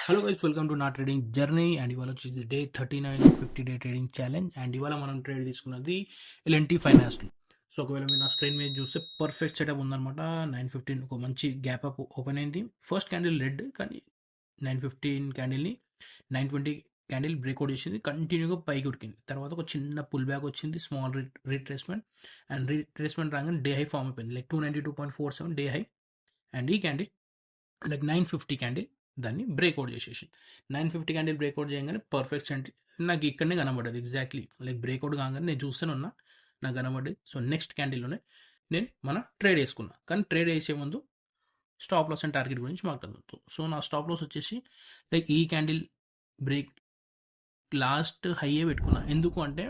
Hello guys, welcome to నా trading journey. And ఇవాళ వచ్చేసి day 39 50 day trading challenge. And ఇవాళ మనం ట్రేడ్ తీసుకున్నది ఎల్ఎన్టీ ఫైనాన్స్లో. సో ఒకవేళ మీరు నా స్క్రీన్ మీద చూస్తే పర్ఫెక్ట్ సెటప్ ఉందన్నమాట. 9:15 ఒక మంచి గ్యాప్ అప్ ఓపెన్ అయింది. ఫస్ట్ క్యాండిల్ రెడ్, కానీ 9:15 క్యాండిల్ని 9:20 క్యాండిల్ బ్రేక్అవుట్ చేసింది, కంటిన్యూగా పైకి ఉడికింది. తర్వాత ఒక చిన్న పుల్ బ్యాక్ వచ్చింది, స్మాల్ రీట్రేస్మెంట్. అండ్ రీట్రేస్మెంట్ రాగానే డే హై ఫామ్ అయిపోయింది, లైక్ 292.47 డే హై. అండ్ ఈ క్యాండిల్ లైక్ 9:50 క్యాండిల్ దాన్ని బ్రేక్అవుట్ చేసేసి 9:50 క్యాండిల్ బ్రేక్అవుట్ చేయగానే పర్ఫెక్ట్ సెంట్రీ నాకు ఇక్కడనే కనబడ్డది. ఎగ్జాక్ట్లీ లైక్ బ్రేక్అవుట్ కాగానే నేను చూస్తూనే ఉన్నా, నాకు కనబడ్డది. సో నెక్స్ట్ క్యాండిల్లోనే నేను ట్రేడ్ వేసుకున్నా. కానీ ట్రేడ్ వేసే ముందు స్టాప్ లాస్ అండ్ టార్గెట్ గురించి మాట్లాడుతూ, సో నా స్టాప్ లాస్ వచ్చేసి లైక్ ఈ క్యాండిల్ బ్రేక్ లాస్ట్ హైయే పెట్టుకున్నా. ఎందుకు అంటే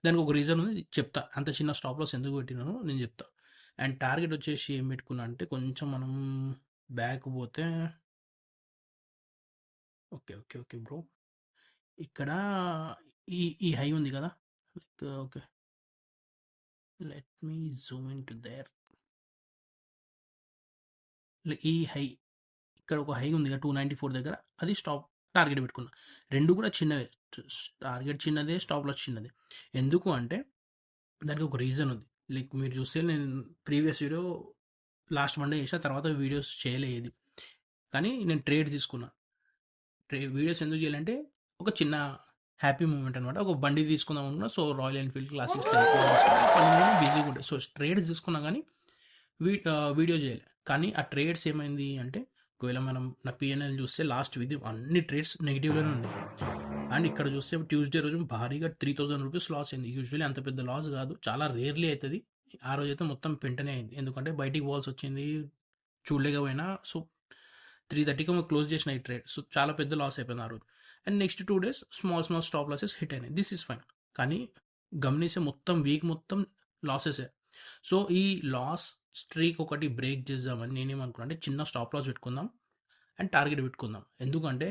దానికి ఒక రీజన్ ఉంది, చెప్తా. అంత చిన్న స్టాప్ లాస్ ఎందుకు పెట్టినానో నేను చెప్తా. అండ్ టార్గెట్ వచ్చేసి ఏం పెట్టుకున్నా అంటే, కొంచెం మనం బ్యాక్ పోతే, ఓకే ఓకే ఓకే బ్రో, ఇక్కడ ఈ ఈ హై ఉంది కదా, like okay, let me Zoom in to their. Like ఈ హై, ఇక్కడ ఒక హై ఉంది కదా 294 దగ్గర, అది స్టాప్ టార్గెట్ పెట్టుకున్నా. రెండు కూడా చిన్నవే, టార్గెట్ చిన్నదే, స్టాప్ లాస్ చిన్నదే. ఎందుకు అంటే దానికి ఒక రీజన్ ఉంది. లైక్ మీరు చూస్తే నేను ప్రీవియస్ వీడియో లాస్ట్ మండే చేసిన, తర్వాత వీడియోస్ చేయలేదు. కానీ నేను ట్రేడ్ తీసుకున్నా. వీడియోస్ ఎందుకు చేయాలంటే ఒక చిన్న హ్యాపీ మూమెంట్ అనమాట. ఒక బండి తీసుకుందాం అనుకున్నా, సో రాయల్ ఎన్ఫీల్డ్ క్లాసిక్స్ బిజీగా ఉంటాయి. సో ట్రేడ్స్ తీసుకున్నా కానీ వీడియో చేయలే. కానీ ఆ ట్రేడ్స్ ఏమైంది అంటే, ఒకవేళ మనం నా పిఎన్ఎల్ చూస్తే లాస్ట్ విధి అన్ని ట్రేడ్స్ నెగిటివ్లోనే ఉన్నాయి. అండ్ ఇక్కడ చూస్తే ట్యూస్డే రోజు భారీగా 3,000 రూపీస్ లాస్ అయింది. యూజువల్లీ అంత పెద్ద లాస్ కాదు, చాలా రేర్లీ అవుతుంది. ఆ రోజు అయితే మొత్తం పెంటనే అయింది, ఎందుకంటే బయటికి పోవాల్సి వచ్చింది, చూడలేకపోయినా. సో 3:30కి క్లోజ్ చేసిన ఈ ట్రేడ్. సో చాలా పెద్ద లాస్ అయిపోయింది ఆ రోజు. And next 2 days small stop losses hit అయినాయి. This is fine. కానీ గమనిస్తే మొత్తం వీక్ మొత్తం లాసెసే. సో ఈ లాస్ స్ట్రీక్ ఒకటి బ్రేక్ చేద్దామని నేనేమనుకున్నా అంటే, చిన్న స్టాప్ లాస్ పెట్టుకుందాం అండ్ టార్గెట్ పెట్టుకుందాం. ఎందుకంటే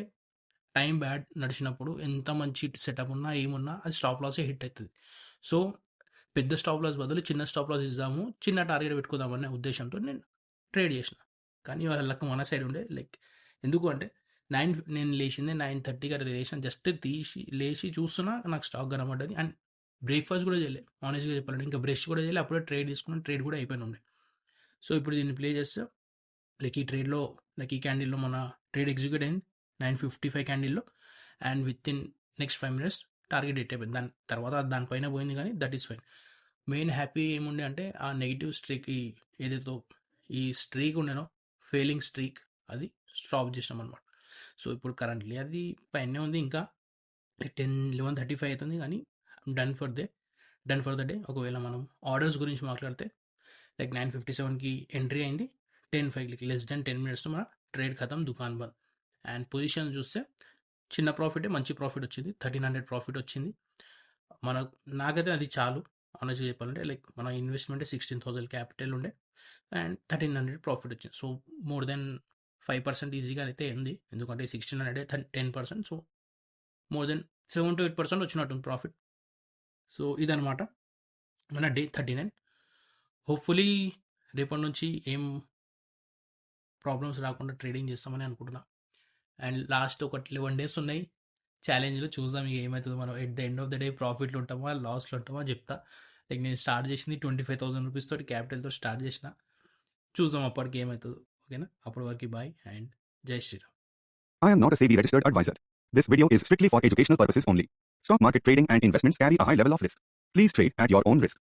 టైం బ్యాడ్ నడిచినప్పుడు ఎంత మంచి సెటప్ ఉన్నా ఏమున్నా అది స్టాప్ లాసే హిట్ అవుతుంది. సో పెద్ద స్టాప్ లాస్ బదులు చిన్న స్టాప్ లాస్ ఇద్దాము, చిన్న టార్గెట్ పెట్టుకుందాం అనే ఉద్దేశంతో నేను ట్రేడ్ చేసిన. కానీ వాళ్ళకి మన సైడ్ ఉండే, లైక్ ఎందుకు అంటే నేను లేచిందే 9:30కి అట్లా లేచిన, జస్ట్ లేచి చూస్తున్నా, నాకు స్టాక్ కనబడ్డది. అండ్ బ్రేక్ఫాస్ట్ కూడా చేయలేదు, ఆనెస్ట్గా చెప్పాలంటే. ఇంకా బ్రష్ కూడా చేయలేదు, అప్పుడే ట్రేడ్ తీసుకున్నాను, ట్రేడ్ కూడా అయిపోయిన ఉండే. సో ఇప్పుడు దీన్ని ప్లే చేస్తే లైక్ ఈ ట్రేడ్లో, లైక్ ఈ క్యాండిల్లో మన ట్రేడ్ ఎగ్జిక్యూట్ అయింది 9:55 క్యాండిల్లో. And within next 5 minutes target hit అయిపోయింది. దాని తర్వాత దానిపైన పోయింది, కానీ that is fine. Main happy ఏముండే అంటే ఆ నెగిటివ్ స్ట్రీక్, ఏదైతే ఈ స్ట్రీక్ ఉండేనో ఫెయిలింగ్ స్ట్రీక్, అది స్టాప్ చేసినాం అనమాట. సో ఇప్పుడు కరెంట్లీ అది పైనే ఉంది, ఇంకా 11:35 అవుతుంది. కానీ డన్ ఫర్ ద డే. ఒకవేళ మనం ఆర్డర్స్ గురించి మాట్లాడితే, లైక్ 9:57కి ఎంట్రీ అయింది, 10:05 లెస్ దెన్ 10 minutes మన ట్రేడ్ ఖతం, దుకాన్ బంద్. అండ్ పొజిషన్ చూస్తే చిన్న ప్రాఫిటే, మంచి ప్రాఫిట్ వచ్చింది, 1,300 ప్రాఫిట్ వచ్చింది. నాకైతే అది చాలు, ఆనెస్ట్గా చెప్పాలంటే. లైక్ మన ఇన్వెస్ట్మెంట్ 16,000 క్యాపిటల్ ఉండే అండ్ 1,300 ప్రాఫిట్ వచ్చింది. సో మోర్ దెన్ 5% ఈజీగా అయితే ఉంది, ఎందుకంటే 1,600 10%. సో మోర్ దెన్ 7 to 8% వచ్చినట్టుంది ప్రాఫిట్. సో ఇదనమాట మన డే 39. హోప్ఫుల్లీ రేపటి నుంచి ఏం ప్రాబ్లమ్స్ రాకుండా ట్రేడింగ్ చేస్తామని అనుకుంటున్నా. అండ్ లాస్ట్ ఒక 11 days ఉన్నాయి ఛాలెంజ్లో, చూద్దాం ఇక ఏమవుతుందో. మనం at the end of the day ప్రాఫిట్లో ఉంటామా లాస్లో ఉంటామా చెప్తా. లైక్ నేను స్టార్ట్ చేసింది 25,000 రూపీస్ తోటి క్యాపిటల్తో స్టార్ట్ చేసిన, చూద్దాం అప్పటికి ఏమవుతుందో. ఓకేనా, అప్పటి వరకు బాయ్ అండ్ జై Sriram. I am not a SEBI registered advisor. This video is strictly for educational purposes only. Stock market trading and investments carry a high level of risk. Please trade at your own risk.